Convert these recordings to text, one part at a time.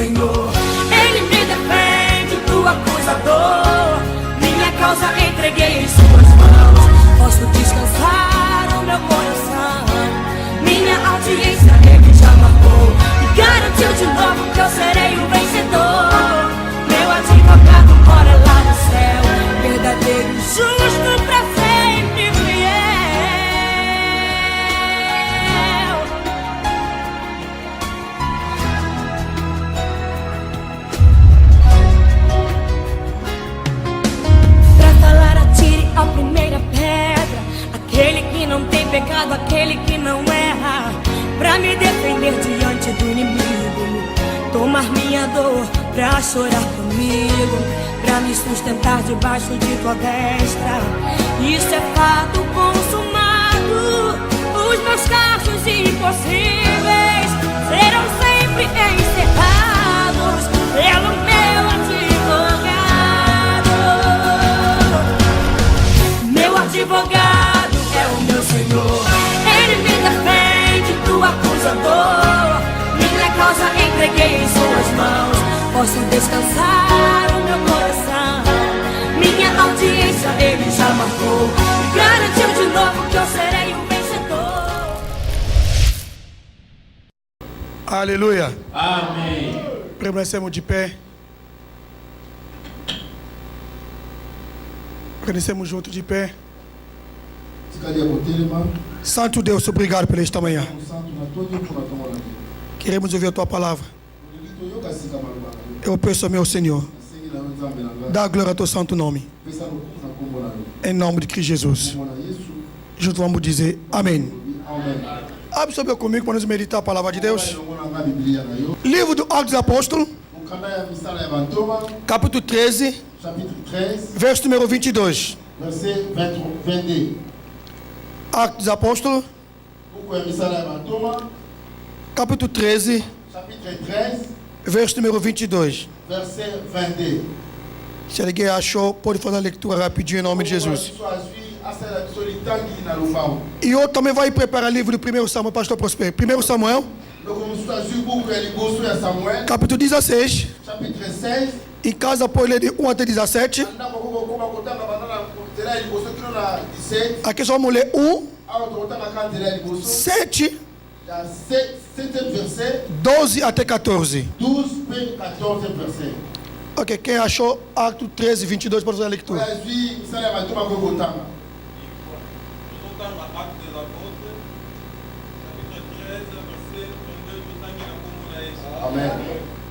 Senhor. Ele me defende do acusador. Minha causa entreguei em suas mãos. Posso descansar o meu coração. Minha audiência ele já marcou. E garantiu de novo que eu serei o vencedor. Meu advogado mora lá no céu. Verdadeiro e justo pra sempre fiel. Pra falar atire a primeira pedra. Aquele que não tem pecado, aquele que não erra. Pra me defender diante do inimigo. Tomar minha dor pra chorar comigo. Pra me sustentar debaixo de tua destra. Isso é fato consumado. Os meus casos impossíveis serão sempre encerrados pelo meu advogado. Meu advogado é o meu Senhor. Ele me defende do acusador. Minha causa entreguei em suas mãos. Posso descansar o meu coração. Minha audiência ele já marcou. E garantiu de novo que eu serei o vencedor. Aleluia. Amém. Permanecemos de pé. Permanecemos juntos de pé. Santo Deus, obrigado por esta manhã. Queremos ouvir a tua palavra. Eu peço ao meu Senhor, dá glória ao teu santo nome. Em nome de Cristo Jesus. Juntos vamos dizer amém. Absorveu comigo para nos meditar a palavra de Deus. Livro do Atos dos Apóstolos, capítulo 13, verso número 22. Atos dos Apóstolos, capítulo 13, verso número 22. Se alguém achou, pode fazer a leitura rapidinho em nome de Jesus. E eu também vou preparar o livro do 1 Samuel, pastor Prospero. 1 Samuel, capítulo 16. Em casa, pode ler de 1 até 17. Aqui só vamos ler 1, 7, 12 até 14. Ok, quem achou Atos 13, 22 para fazer a leitura? Amen.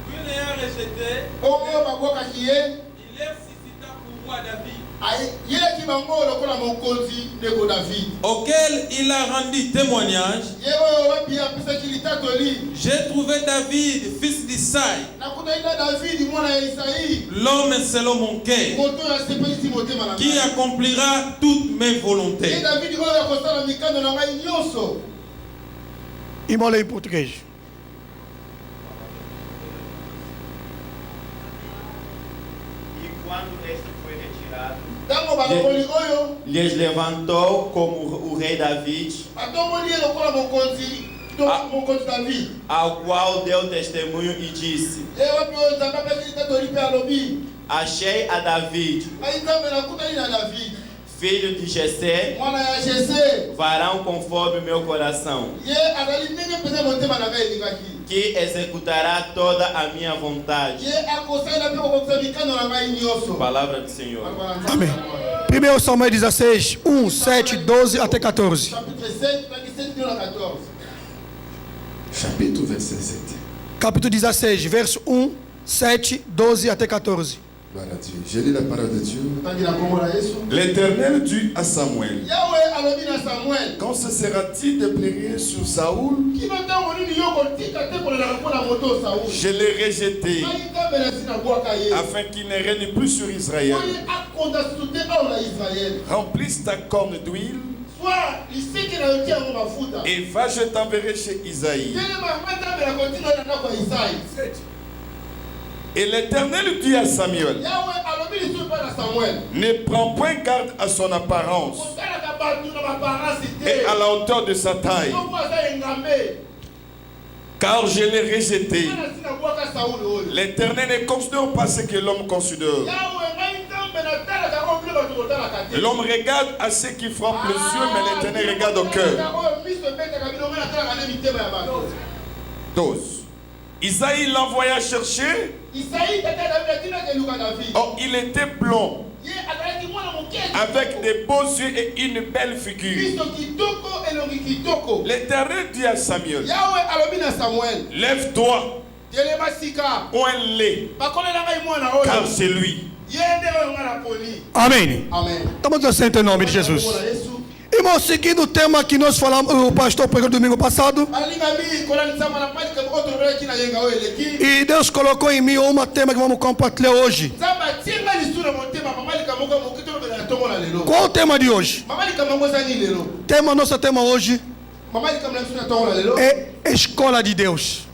Puis l'ayant rejeté, il leur suscita pour roi David, auquel il a rendu témoignage. J'ai trouvé David, fils d'Isaïe, l'homme selon mon cœur, qui accomplira toutes mes volontés. Il m'a lu en portugais. Lhes levantou como o rei David, ao qual deu testemunho e disse: achei a David, filho de Jessé, varão conforme o meu coração, que executará toda a minha vontade. Palavra do Senhor. Amém. 1 Samuel 16, 1, 7, 12 até 14. Chapitre 17. Capítulo 16, verso 1, 7, 12 até 14. Voilà Dieu. J'ai lu la parole de Dieu. L'Éternel dit à Samuel: quand cessera-t-il de pleurer sur Saoul? Je l'ai rejeté afin qu'il ne règne plus sur Israël. Remplisse ta corne d'huile et va, je t'enverrai chez Isaïe. Et l'Éternel dit à Samuel: ne prends point garde à son apparence et à la hauteur de sa taille, Car je l'ai rejeté. L'Éternel ne considère pas ce que l'homme considère. L'homme regarde à ce qui frappe les yeux, mais l'Éternel regarde au cœur. 12. Isaïe l'envoya chercher. Oh, il était blond, avec des beaux yeux et une belle figure. L'Éternel dit à Samuel, lève-toi, prends un lait, car c'est lui. Amém. Estamos assim em nome de Jesus. Irmão, seguindo o tema que nós falamos, o pastor pregou domingo passado. E Deus colocou em mim um tema que vamos compartilhar hoje. Qual o tema de hoje? Nosso tema hoje é Escola de Deus.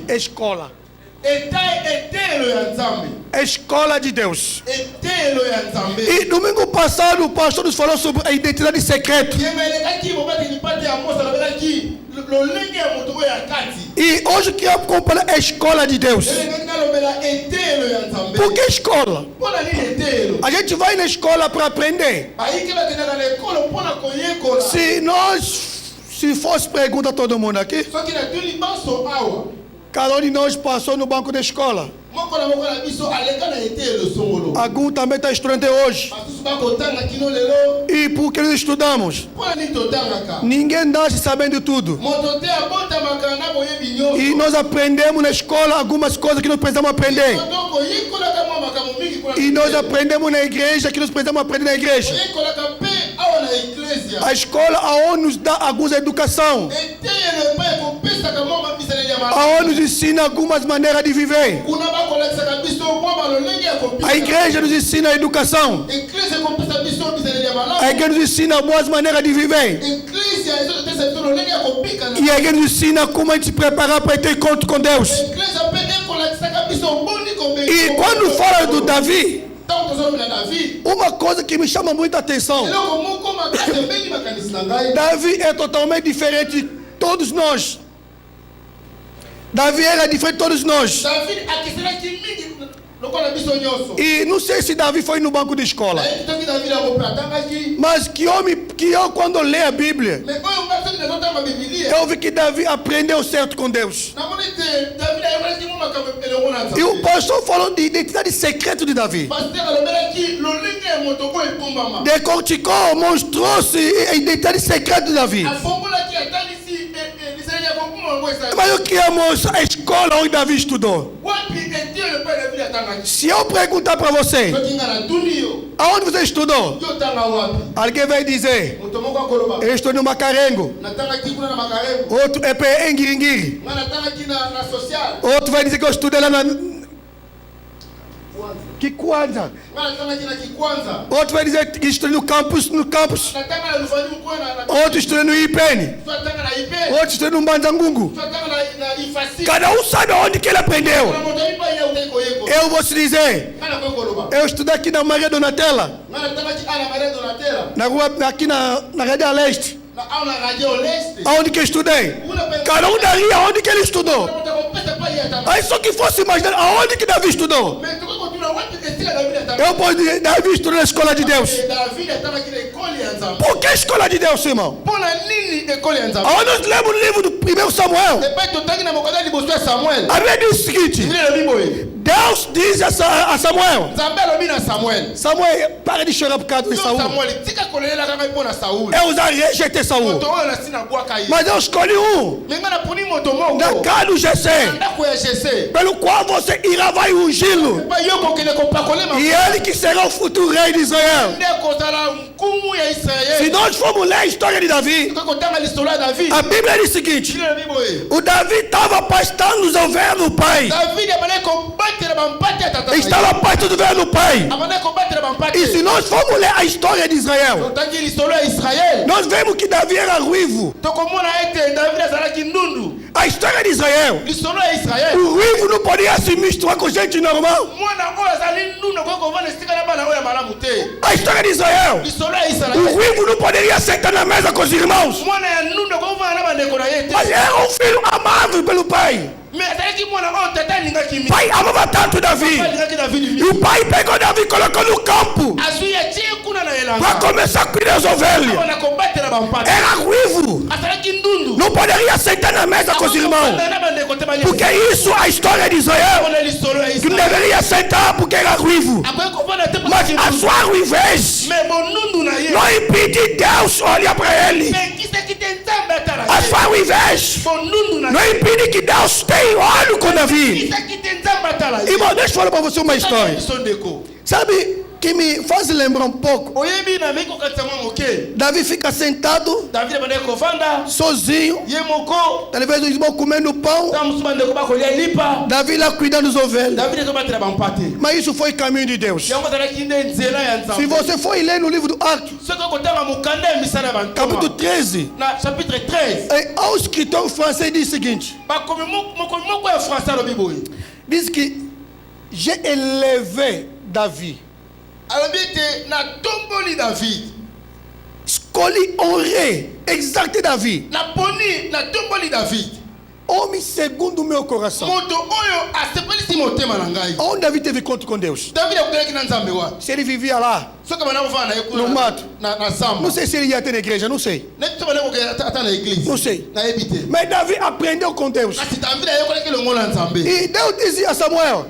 Escola. Escola de Deus. E domingo passado o pastor nos falou sobre a identidade secreta. E hoje que eu comparo a escola de Deus. Por que escola? A gente vai na escola para aprender. Se fosse pergunta a todo mundo aqui, cada um de nós passou no banco da escola. Algum também está estudando hoje. E por que nós estudamos? Ninguém nasce sabendo tudo. E nós aprendemos na escola algumas coisas que nós precisamos aprender. E nós aprendemos na igreja que nós precisamos aprender na igreja. A escola aonde nos dá alguma educação. Aonde nos ensina algumas maneiras de viver. A igreja nos ensina a educação. A igreja nos ensina boas maneiras de viver. E a igreja nos ensina como a gente se preparar para ter encontro com Deus. E quando fala do Davi, uma coisa que me chama muita atenção: Davi é totalmente diferente de todos nós. Davi era diferente de todos nós. E não sei se Davi foi no banco de escola. Mas que homem, que eu quando leio a Bíblia, eu vi que Davi aprendeu certo com Deus. E o pastor falou de identidade secreta de Davi. Decorticou, mostrou-se a identidade secreta de Davi. Mas o que é a escola onde Davi estudou? Se eu perguntar para você, aonde você estudou? Alguém vai dizer, eu estou no Macarengo. Outro é em Guiringuiri. Outro vai dizer que eu estudei lá na Kikwanza. Outro vai dizer que estudei no campus. Outro estudei no IPN. Outro estudei no Mbanzangungu. Cada um sabe onde que ele aprendeu. Eu vou te dizer, eu estudei aqui na Maria Donatella, na rua, aqui na Rádio Leste. Aonde que eu estudei? Cada um daí aonde que ele estudou. Aí só que fosse imaginar aonde que Davi estudou. Eu posso dizer, Davi estudou na escola de Deus. Por que escola de Deus, irmão? Aonde nós lemos o livro do 1 Samuel, a Bíblia diz o seguinte: Deus diz a Samuel, Samuel, para de chorar por causa de Saul. Eu já rejeitei Saul, mas eu escolhi um da casa do Jessé, pelo qual você irá vai ungí-lo, e ele que será o futuro rei de Israel. Se nós formos ler a história de Davi, a Bíblia diz o seguinte: o Davi estava pastando os ovelhas do pai. Estava pastando os ovelhas do pai. E se nós formos ler a história de Israel, nós vemos que Davi era ruivo. A história de Israel, o ruivo não podia se misturar com gente normal. A história de Israel, o ruivo não poderia sentar na mesa com os irmãos. Mas era um filho amado pelo pai. Pai amava tanto Davi. E o pai pegou Davi e colocou no campo para começar a cuidar das ovelhas. Era ruivo. Não poderia sentar na mesa com os irmãos. Porque isso, a história de Israel, que não deveria sentar porque era ruivo. Mas a sua ruivez não impede Deus olhar para ele. A sua ruivez não impede que Deus tenha olho com Davi. Irmão, deixa eu falar para você uma história. Sabe que me faz lembrar um pouco? Davi fica sentado, sozinho. Talvez os irmãos comendo pão. Davi lá cuidando das ovelhas. Mas isso foi caminho de Deus. Se você for ler no livro do Atos, capítulo 13, um escritor francês diz o seguinte: diz que j'ai élevé Davi. Escolhi, honrei, exaltei Davi. Homem segundo o meu coração. Onde Davi teve contato com Deus? Se ele vivia lá, no mato, não sei se ele ia ter na igreja, não sei. Não sei. Mas Davi aprendeu com Deus. E Deus dizia a Samuel: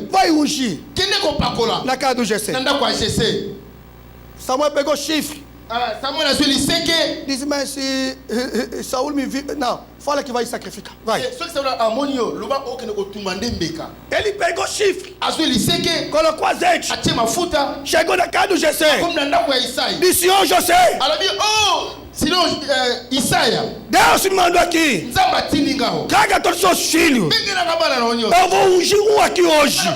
vai ungir na casa do Jessé. Samuel pegou chifre. Diz, mas se Saul me viu, não, fala que vai sacrificar. Vai. Ele pegou chifre, colocou azeite, chegou na casa do Jessé. Disse: ô Jessé, Deus me mandou aqui. Traga todos os seus filhos. Eu vou ungir um aqui hoje.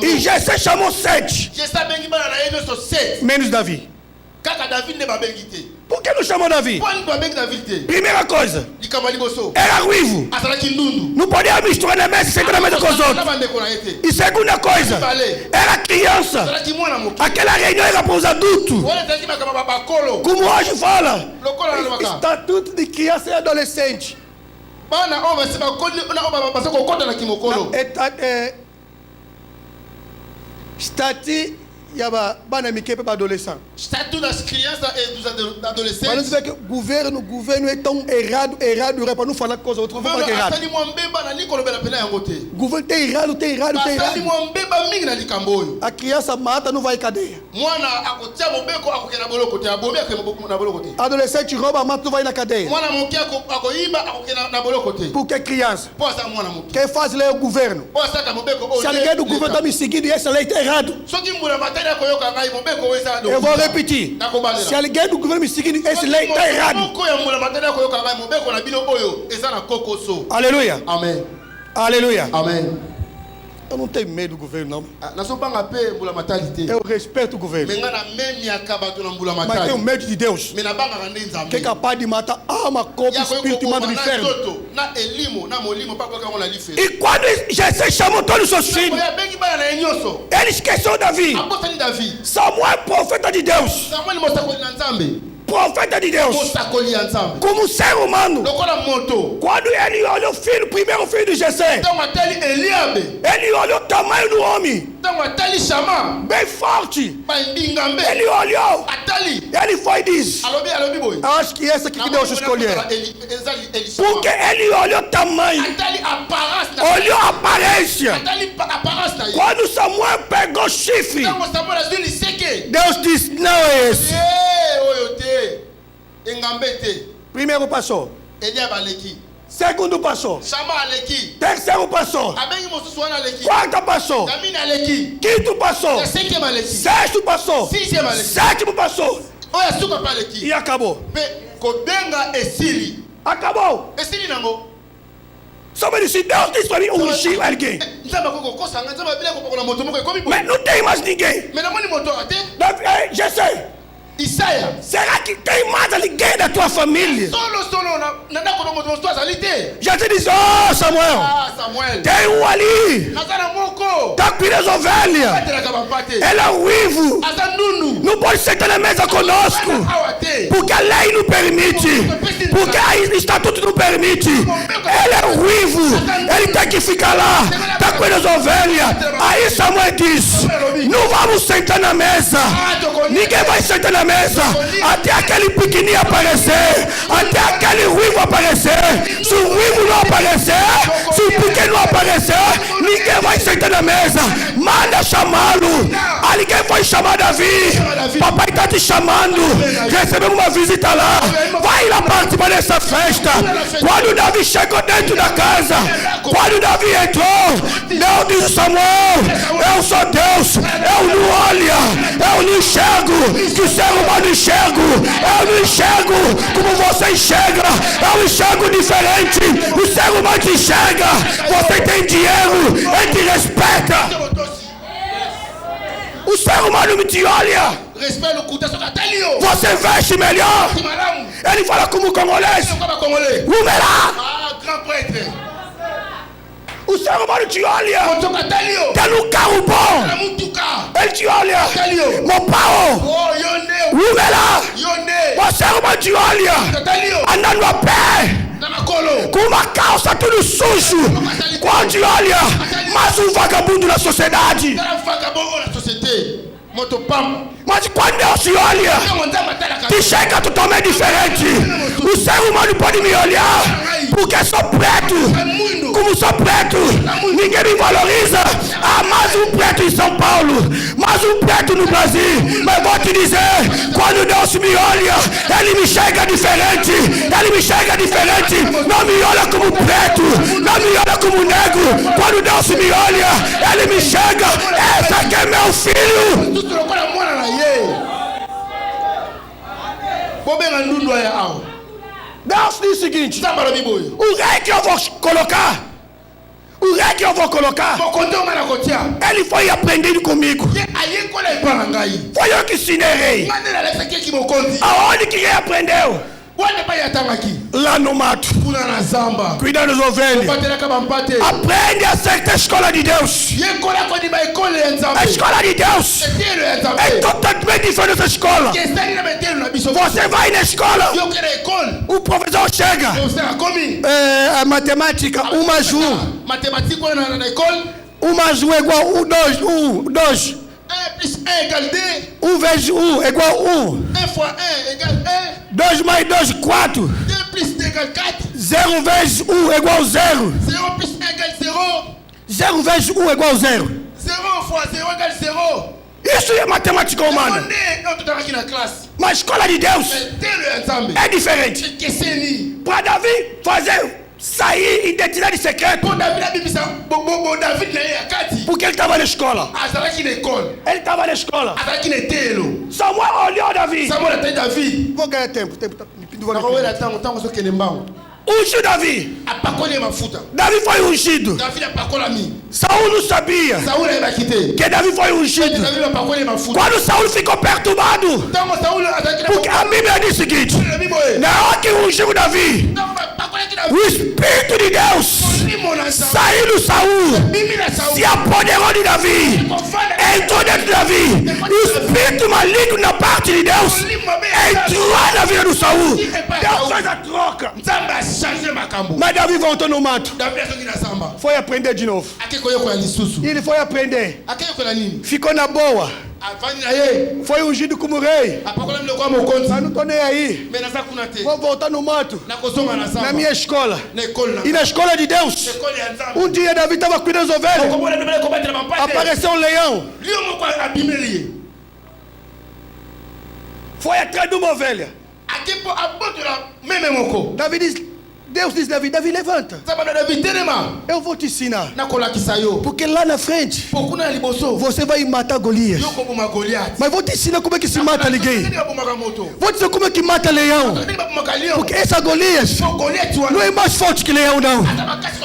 E Jessé chamou 7. Menos Davi. Por que não chamou Davi? Primeira coisa, era ruivo. Não podia misturar na mesa e sentar na mesa com os outros. E segunda coisa, era criança. Aquela reunião era para os adultos. Como hoje fala, estatuto de criança e adolescente. Estatuto Statut das crianças e dos adolescentes. Mas não que o governo é tão errado para não falar coisa outra. O governo tem errado, tem errado. A criança mata, não vai em cadeia. Adolescente rouba, mata, não vai na cadeia. Porque criança. Quem faz lei é o governo. Se alguém do governo está me seguindo e essa lei está errado, eu vou repetir. Se alguém do governo me seguindo, essa lei está errado. Aleluia. Amém. Aleluia. Amém. Eu não tenho medo do governo, não. Eu respeito o governo. Mas tenho medo de Deus, que é capaz de matar alma, corpo, espírito e manda no inferno. E quando Jesus chamou todos os seus filhos, ele esqueceu Davi. Samuel, profeta de Deus. Profeta de Deus, como ser humano, quando ele olhou o filho, primeiro filho de Jessé, ele olhou o tamanho do homem, bem forte. Ele olhou, ele foi e disse: eu acho que essa aqui que Deus escolheu. Porque ele olhou o tamanho, olhou a aparência. Quando Samuel pegou o chifre, Deus disse: não é esse. Primeiro passou, segundo passou, terceiro passou, quarto passou, quinto passou, sexto passou, sétimo passou, e acabou. Acabou. Só me disse: Deus disse para mim ungir alguém, mas não tem mais ninguém. Jessé, Será que tem mais alguém da tua família? Já te disse, oh Samuel, tem um ali, está cuidando das ovelhas. Ele é ruivo, não pode sentar na mesa conosco, porque a lei não permite, porque o estatuto não permite. Ele é ruivo, ele tem que ficar lá, está cuidando das ovelhas. Aí Samuel diz, não vamos sentar na mesa, ninguém vai sentar na mesa até aquele pequenininho aparecer, até aquele ruivo aparecer. Se o ruivo não aparecer, se o pequeno não aparecer, ninguém vai sentar na mesa. Manda chamá-lo. Alguém foi chamar Davi. Papai está te chamando. Recebemos uma visita lá. Vai lá participar dessa festa. Quando Davi chegou dentro da casa, quando Davi entrou, Deus disse: Samuel, eu sou Deus, eu não olho, eu não enxergo que o ser humano enxerga, eu não enxergo como você enxerga, eu enxergo diferente. O ser humano te enxerga, você tem dinheiro, ele te respeita. O ser humano me te olha, você veste melhor. Ele fala como congolês. O ser humano te olha, tá no carro bom, ele te olha, meu pau, o ser humano te olha, andando a pé, com uma calça tudo sujo, quando te olha, mais um vagabundo na sociedade. Mas quando Deus te olha, te chega totalmente diferente. O ser humano pode me olhar porque sou preto. Como sou preto, ninguém me valoriza. Há mais um preto em São Paulo, mais um preto no Brasil. Mas vou te dizer, quando Deus me olha, ele me chega diferente. Ele me chega diferente. Não me olha como preto, não me olha como negro. Quando Deus me olha, ele me chega. Esse aqui é meu filho. Deus diz o seguinte: o rei que eu vou colocar, ele foi aprendendo comigo. Foi eu que ensinei rei. Aonde que ele aprendeu? Lá no mato, cuidando das ovelhas. Aprende a ser da escola de Deus. A escola de Deus é totalmente diferente da escola. Você vai na escola, o professor chega, a matemática 1 mais 1 é igual 2. 1 plus 1 égale 2. 1 vezes 1 é igual 1. 1 fois 1 égale 1. 2 mais 2, 4. 2 plus 2 égale 4. 0 vezes 1 é igual 0. 0 plus 1 égale 0. 0 vezes 1 é igual 0. 0 fois 0 égale 0. Isso é matemática humana. Mas a escola de Deus é diferente. Para Davi fazer sair identidade secreta, porque ele estava na escola. Ele estava na escola. Samuel olhou Davi. Vou ganhar tempo. Ungiu Davi. Davi foi ungido. Saul não sabia que Davi foi ungido. Quando Saul ficou perturbado, porque a Bíblia diz o seguinte: na hora que ungiu Davi, o Espírito de Deus saiu do Saul, se apoderou de Davi, entrou dentro de Davi. O Espírito maligno na parte de Deus entrou na vida do Saul. Deus faz a troca. Mas Davi voltou no mato. Foi aprender de novo. Ele foi aprender. Ficou na boa. Foi ungido como rei. Mas não estou nem aí. Vou voltar no mato. Na minha escola. E na escola de Deus. Um dia Davi estava cuidando das ovelhas. Apareceu um leão. Foi atrás de uma ovelha. Davi disse, Deus diz Davi, levanta. Eu vou te ensinar. Porque lá na frente você vai matar Golias. Mas vou te ensinar como é que se mata ninguém. Vou te dizer como é que mata leão. Porque essa Golias não é mais forte que leão, não.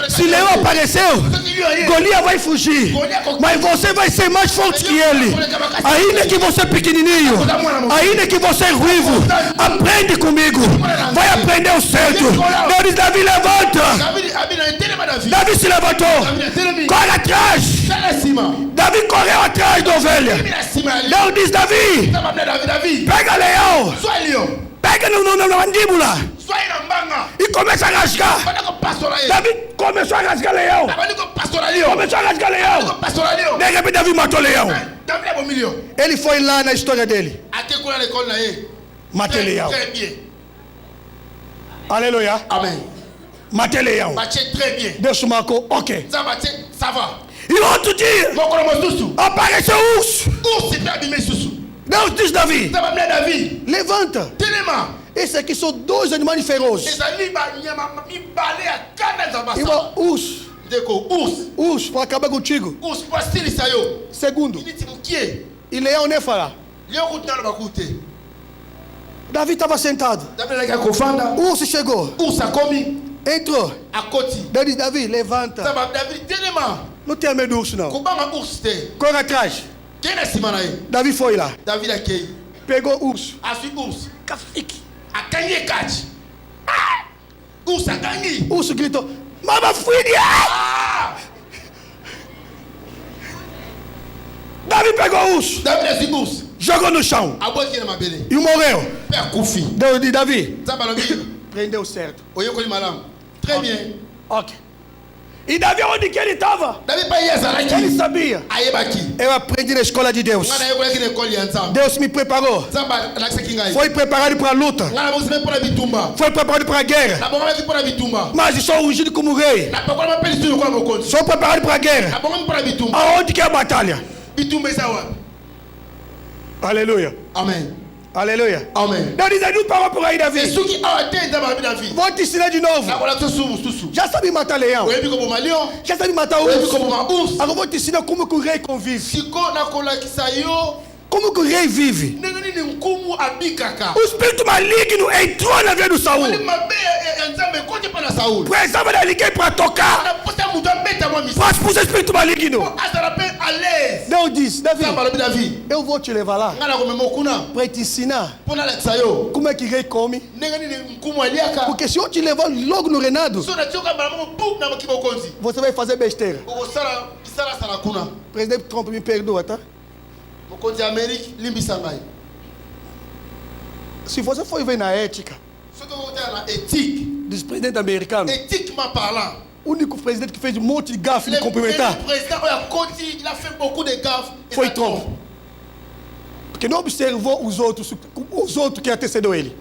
Se Leão apareceu, Golias vai fugir. Mas você vai ser mais forte que ele. Ainda que você é pequenininho, ainda que você é ruivo, aprende comigo. Vai aprender o certo. Deus diz: Davi, levanta. Davi se levantou. Corre atrás. Davi correu atrás da ovelha. Deus diz: Davi, pega leão. Pega na mandíbula e começa a rasgar. Davi começou a rasgar leão. Começou a rasgar leão. De repente Davi matou leão. Ele foi lá na história dele. Matei leão. Aleluia. Amen. Matei leão. Deus marcou. Ok. Ça va. E outro dia apareceu urso. Deus diz: Davi, levanta. Esses aqui são dois animais ferozes. Urso para acabar contigo. Segundo, e leão nem fará. Davi estava sentado. O urso chegou. Entrou. Deus diz: Davi, levanta. Não tenha medo do urso, não. Corre atrás. Davi foi lá. Pegou o urso. Urso gritou: Mama, filha! Davi pegou o urso. Jogou no chão. E morreu. Deus disse: Davi, prendeu certo. Très bien. Ok. E Davi, onde que ele estava? Ele sabia. Eu aprendi na escola de Deus. Deus me preparou. Foi preparado para a luta. Foi preparado para a guerra. Mas sou ungido como rei. Sou preparado para a guerra. Aonde que é a batalha? Aleluia. Amém. Aleluia. Amen. Deus diz: não parou por aí, Davi. Vou te ensinar de novo. Já sabe matar leão. Já sabe matar urso. Agora vou te ensinar como que o rei convive. Como que o rei vive. O espírito maligno entrou na vida do Saul. Precisava de ninguém para tocar. Para expulsar o espírito maligno. Deus diz: Davi, eu vou te levar lá para te ensinar como é que o rei come. Porque se eu te levar logo no reinado, você vai fazer besteira. Presidente Trump, me perdoa, tá? Se você for ver na ética dos presidentes americanos, o único presidente que fez um monte de gafe de cumprimentar foi Trump. Porque não observou os outros que antecedeu ele.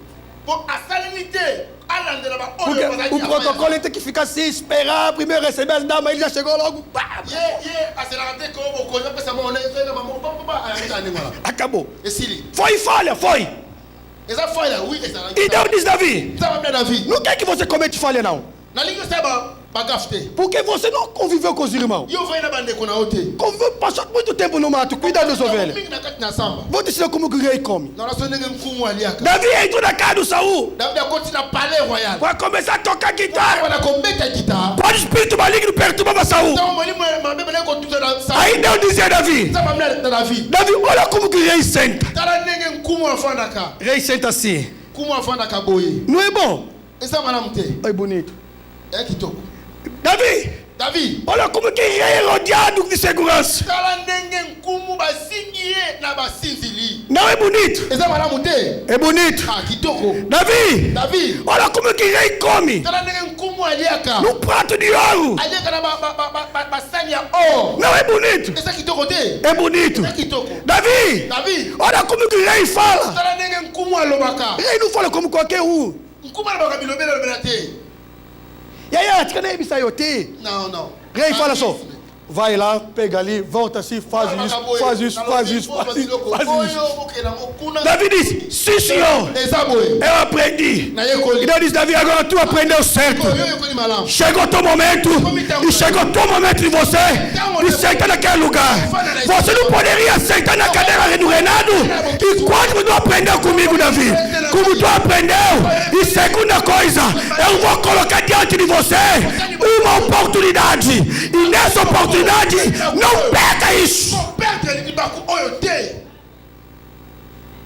Porque o protocolo ele tem que ficar assim, esperar, primeiro receber as damas, ele já chegou logo. Acabou. Foi falha, foi. E Deus diz: Davi, não quer que você comete falha, não. Porque você não conviveu com os irmãos. Passou muito tempo no mato, cuida das ovelhas. Vou te ensinar como que o rei come. Davi entrou na casa do Saul. Vai começar a tocar guitarra. Pode o espírito maligno perturbar Saul. Aí Deus dizia a Davi: Davi, olha como que o rei senta. O rei senta assim. Não é bom? É bonito. Davi, olha como que rei é rodeado de segurança. Não é bonito? É bonito. Davi, olha como que rei come. No prato de ouro. Não é bonito? É bonito. Davi, olha como que rei fala. Rei não fala como qualquer um. E aí, não. Rei fala só: vai lá, pega ali, volta assim, faz isso. Davi diz: sim, senhor, eu aprendi. E Deus diz: Davi, agora tu aprendeu certo. Chegou teu momento, e chegou teu momento de você de sentar naquele lugar. Você não poderia sentar na cadeira do reinado enquanto não aprendeu comigo, Davi. como tu aprendeu. E segunda coisa, eu vou colocar diante de você uma oportunidade. E nessa oportunidade, não perca isso.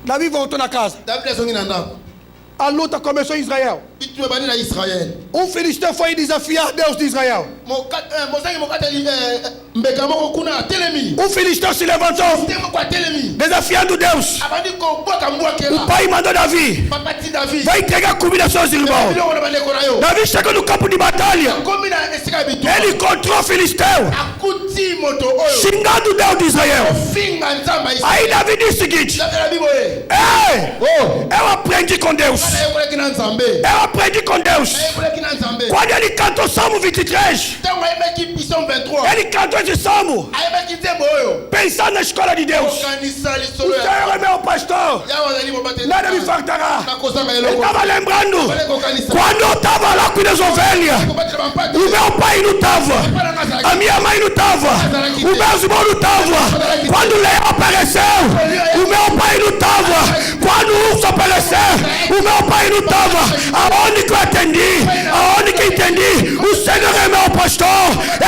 Davi voltou na casa. A luta começou em Israel. Um filisteu foi desafiar Deus de Israel. Um filisteu se levantou desafiando Deus. O pai mandou Davi: vai entregar comida aos seus irmãos. Davi chegou no campo de batalha. Ele encontrou o filisteu xingando Deus de Israel. Aí Davi disse o seguinte: ei, eu aprendi com Deus. Eu aprendi com Deus. Quando ele cantou o Salmo 23, ele cantou esse salmo pensando na escola de Deus. O Senhor é meu pastor, nada me faltará. Ele estava lembrando quando eu estava lá com as ovelhas, o meu pai não estava, a minha mãe não estava, o meu irmão não estava. Quando o leão apareceu, o meu pai não estava. Quando o urso apareceu, o meu pai não estava. Aonde que eu atendi? Aonde que entendi? O Senhor é meu pastor,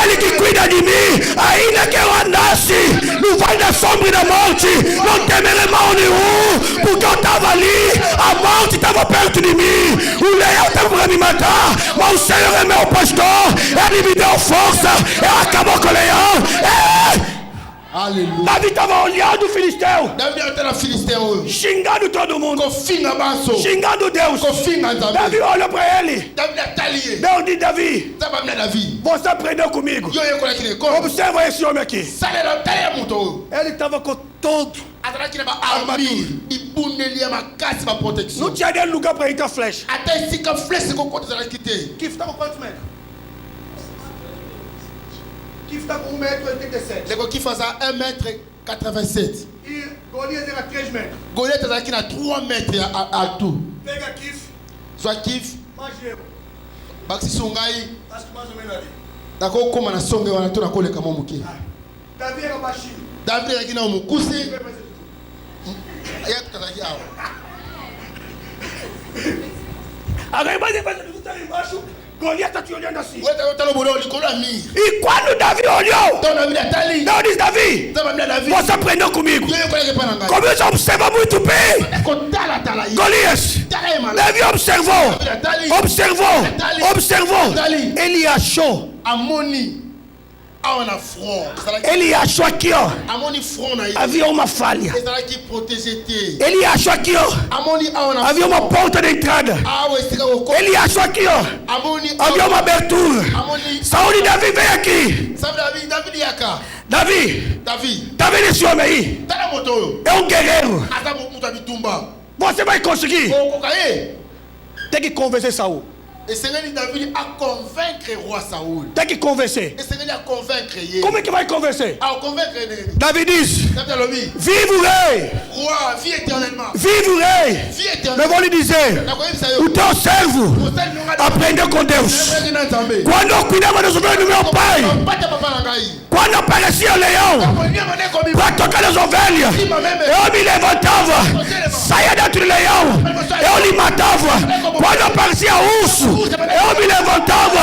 Ele que cuida de mim. Ainda que eu andasse no vale da sombra e da morte, não temerei mal nenhum, porque eu estava ali, a morte estava perto de mim, o leão estava para me matar, mas o Senhor é meu pastor, Ele me deu força, eu acabou com o leão. Aleluia. Davi estava olhando o filisteu, xingando todo mundo, xingando Deus. Davi olhou para ele. Deus disse: Davi, você aprendeu comigo. Observa esse homem aqui. Ele estava com todo armadura. Não tinha nem lugar para entrar flecha. Que estava quantos metros? Que estava com 1,87 m. Qui faisait 1,87 m. E Golias era 3 metros. Goliath était à 3 mètres à tout. Pega Kif. Soit Kif. Magero. Baxi Songai. Acho que mais ou menos ali. D'accord, comme on a songé, on a tout à comme on mouki. Davi era baixinho. David est dans mon coussin. Agora imagina, você está ali embaixo. Golias está te olhando assim. E quando Davi olhou, Deus disse: Davi, você aprendeu comigo. Começou a observar muito bem. Golias, Davi observou. Ele achou. Ele achou aqui, ó, havia uma falha. Ele achou aqui, ó, havia uma porta de entrada. Ele achou aqui, ó, havia uma abertura. Saúl e Davi vem aqui. Davi, tá vendo esse homem aí? É um guerreiro. Você vai conseguir. Tem que convencer Saúl. Et Seigneur David a convaincre le roi Saoul. Tem que convencer. Et Seigneur a convaincre. Como é que vai convencer? A convaincre. David diz: vive o rei. Roi, vis éternellement. Vive o rei. Vis éternellement. Eu vou lhe dizer: o teu servo aprendeu com Deus. Quando eu cuidava das ovelhas do meu pai, quando aparecia o leão para tocar nas ovelhas, eu me levantava, saía dentro do leão, eu lhe matava. Quando aparecia urso, eu me levantava,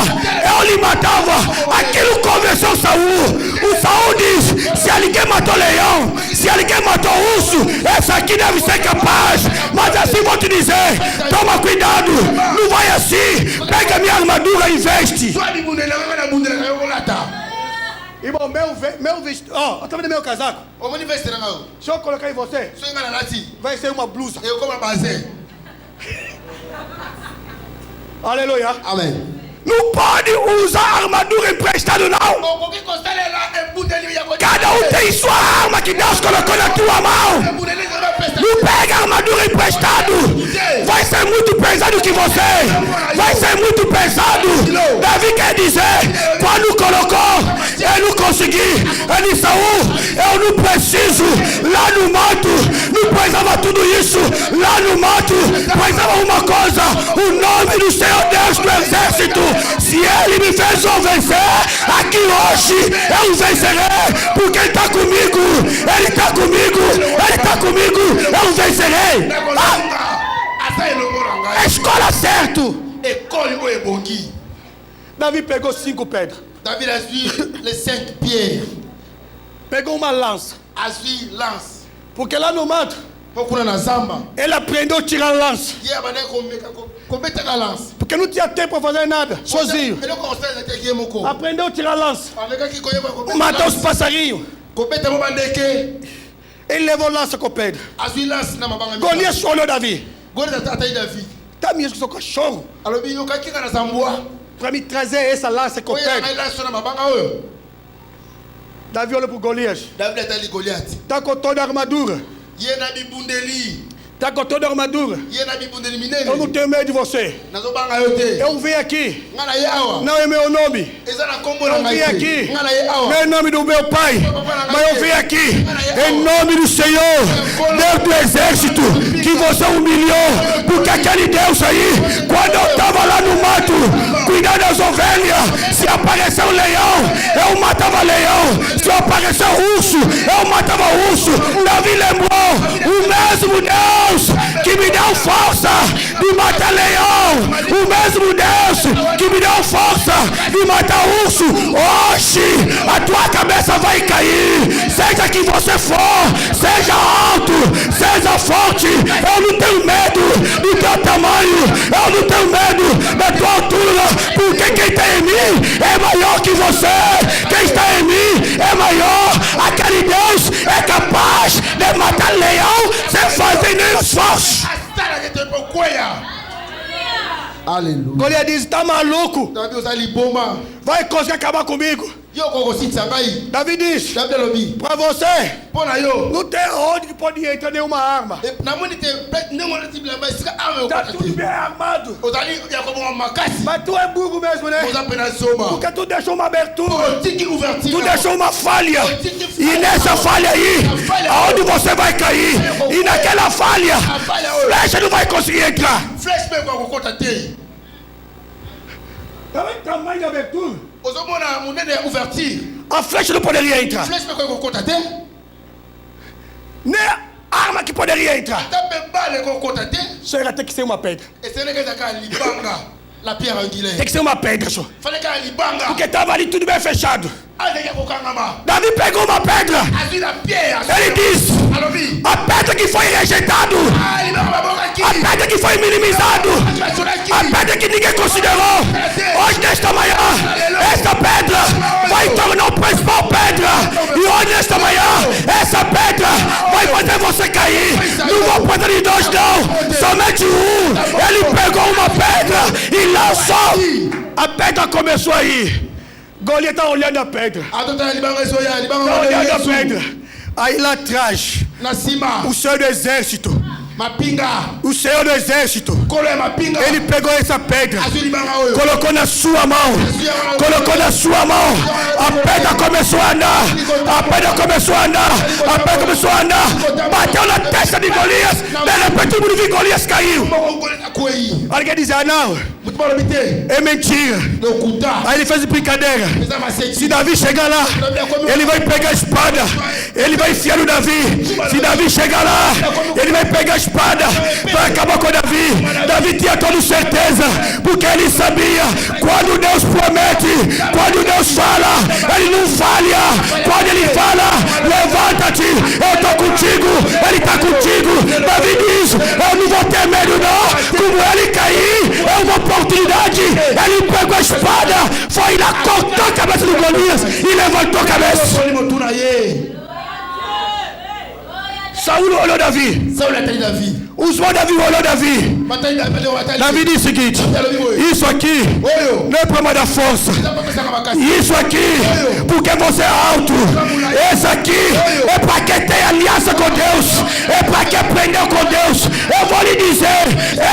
eu lhe matava. Aquilo convenceu Saúl. O Saúl diz: se alguém matou leão, se alguém matou urso, essa aqui deve ser capaz. Mas assim vou te dizer: toma cuidado, não vai assim. Pega minha armadura e veste. Irmão, meu vestido, ó, tá vendo meu casaco? Se eu colocar em você, vai ser uma blusa. Aleluia. Amém. Não pode usar armadura emprestada, não. Cada um tem sua arma que Deus colocou na tua mão. Não pega armadura emprestada. Vai ser muito pesado que você. Vai ser muito pesado. Davi quer dizer, quando colocou, eu não consegui. Ele disse: Saúl, eu não preciso. Lá no mato, não precisava tudo isso. Lá no mato, precisava uma coisa: o nome do Senhor Deus do Exército. Se Ele me fez vencer, aqui hoje eu vencerei, porque Ele está comigo. Ele está comigo. Ele está comigo. Eu vencerei. Escola certo. École où est bongi. David pegou 5 pedras. David a suivi les 5 pierres. Pegou uma lança. A suivi lance. Porque lá no mato, ele aprendeu a tirar lança. Porque não tinha tempo para fazer nada, sozinho. Aprendeu a tirar lança. Matar os passarinhos. Ele levou lança com pedra. Golias olhou Davi. Tá mesmo que sou cachorro. Para me trazer essa lança com pedra. Davi olhou para Golias. Está com toda a armadura. Está com toda a armadura. Eu não tenho medo de você. Eu vim aqui. Não é meu nome. Eu vim aqui. Não é o nome do meu pai. Mas eu vim aqui em nome do Senhor, Deus do exército, que você humilhou. Porque aquele Deus aí, quando eu estava lá no mato, cuidando das ovelhas, se apareceu um leão, eu matava leão. Se apareceu urso, eu matava urso. Davi lembrou, o mesmo Deus que me deu força de matar leão, o mesmo Deus que me deu força de matar urso, hoje a tua cabeça vai cair, seja que você for, seja alto, seja forte. Eu não tenho medo do teu tamanho, eu não tenho medo da tua altura, porque quem está em mim é maior que você, quem está em mim é maior. Aquele Deus é capaz de matar leão sem fazer nem esforço. Aleluia. Golias diz: está maluco? Vai conseguir acabar comigo? Davi diz: para você não tem onde que pode entrar nenhuma arma. Está tudo bem armado. Mas tu é burro mesmo, né? Porque tu deixou uma abertura, tu deixou uma falha. E nessa falha aí, aonde você vai cair? E naquela falha, flecha não vai conseguir entrar. Tamanho de abertura, a flecha não poderia entrar. Nem a arma que poderia entrar. Chega, tem que ser uma pedra. Tem que ser uma pedra só. Porque estava ali tudo bem fechado. Davi pegou uma pedra. Ele disse: a pedra que foi rejeitada, a pedra que foi minimizada, a pedra que ninguém considerou, hoje nesta manhã, essa pedra vai tornar a principal pedra. E hoje nesta manhã, essa pedra vai fazer você cair. Não vou precisar de dois não, somente um. Ele pegou uma pedra e lançou. A pedra começou a ir. Golias está olhando a pedra. Está olhando a pedra. Aí lá atrás, o Senhor do exército, o Senhor do exército, ele pegou essa pedra, colocou na sua mão, colocou na sua mão. A pedra começou a andar, a pedra começou a andar, a pedra começou a andar, bateu na testa de Golias. De repente todo mundo viu Golias caiu. Alguém diz: ah não, é mentira. Aí ele fez brincadeira. Se Davi chegar lá, ele vai pegar a espada, ele vai enfiar no Davi. Se Davi chegar lá, ele vai pegar a espada, vai acabar com Davi. Davi tinha toda certeza, porque ele sabia, quando Deus promete, quando Deus fala, ele não falha. Quando ele fala: levanta-te, eu estou contigo, ele está contigo. Davi diz: eu não vou ter medo não. Como ele cair, é uma oportunidade. Ele pegou a espada, foi lá, cortou a cabeça do Golias e levantou a cabeça. Saúl olhou Davi. Usou Davi, olhou Davi. Davi disse o seguinte: isso aqui não é problema da força. Isso aqui, porque você é alto. Esse aqui é para quem tem aliança com Deus, é para quem aprendeu com Deus. Eu vou lhe dizer,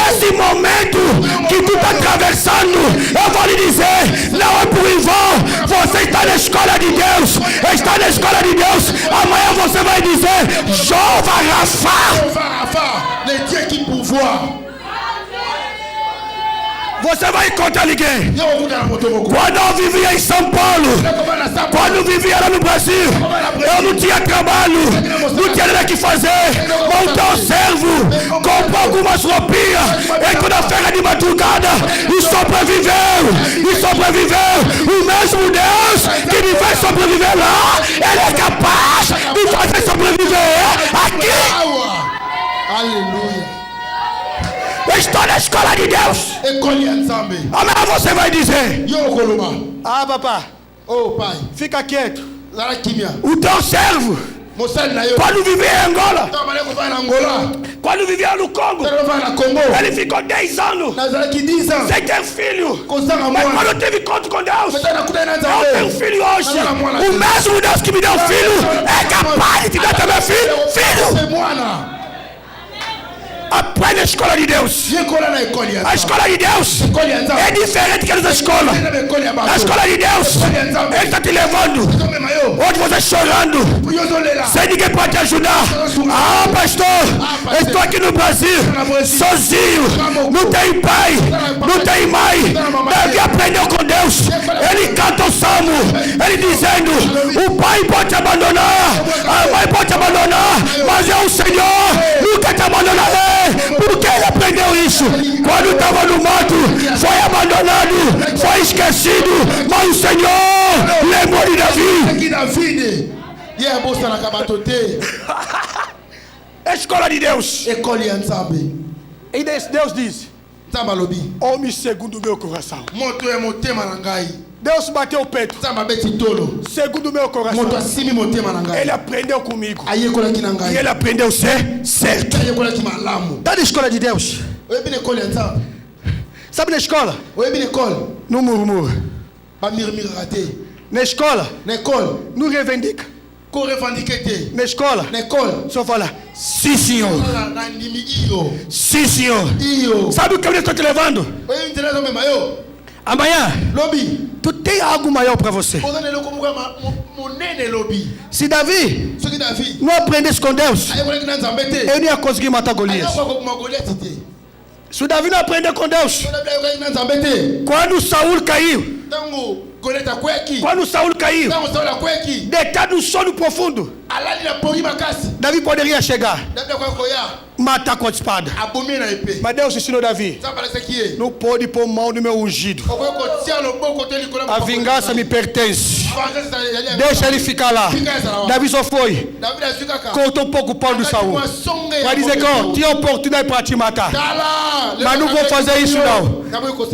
esse momento que tu está atravessando, eu vou lhe dizer, não é por em vão. Você está na escola de Deus, está na escola de Deus. Amanhã você vai dizer: Jeová Rafa, le Dieu qui pourvoit. Você vai encontrar ninguém. Quando eu vivia em São Paulo, quando eu vivia lá no Brasil, eu não tinha trabalho, não tinha nada que fazer. Montei um servo, comprou algumas roupinhas, entrou na feira de madrugada e sobreviveu. O mesmo Deus que me fez sobreviver lá, Ele é capaz de fazer sobreviver aqui. Aleluia. Eu estou na escola de Deus. Amanhã você vai dizer: ah, papá, oh, pai, fica quieto. O teu servo, quando vivia em Angola, quando vivia no Congo, ele ficou 10 anos sem ter filho. Mas quando teve encontro com Deus, eu tenho filho hoje. O mesmo Deus que me deu filho é capaz de te dar também filho. Aprende a escola de Deus. A escola de Deus é diferente que as escolas. A escola de Deus, Ele está te levando onde você chorando, sem ninguém para te ajudar. Ah, pastor, eu estou aqui no Brasil sozinho, não tem pai, não tem mãe. Deve aprender com Deus. Ele canta o salmo, ele dizendo: o pai pode te abandonar, a mãe pode te abandonar, mas eu, o Senhor, nunca te abandonarei. Porque ele aprendeu isso? Quando estava no mato, foi abandonado, foi esquecido, mas o Senhor lembrou de Davi. Escola de Deus. E Deus diz: homem segundo o meu coração. Deus bateu o peito segundo o meu coração. Ele aprendeu comigo e ele aprendeu a ser certo. Está na escola de Deus. Sabe na escola? Não murmura. Na escola não reivindica. Na escola só fala: sim, senhor. Sim, senhor. Sabe o que eu estou te levando? Amanhã tu tem algo maior para você. Se Davi não aprendesse com Deus, eu não ia conseguir matar Golias. Se Davi não aprender com Deus, quando Saul caiu, deitado no sono profundo, Davi poderia chegar, matar com a espada. Mas Deus ensinou Davi: não pode pôr mão no meu ungido. A vingança me pertence. Deixa ele ficar lá. Davi só foi, cortou um pouco o pau do Saul. Vai dizer que tinha oportunidade para te matar, mas não vou fazer isso não.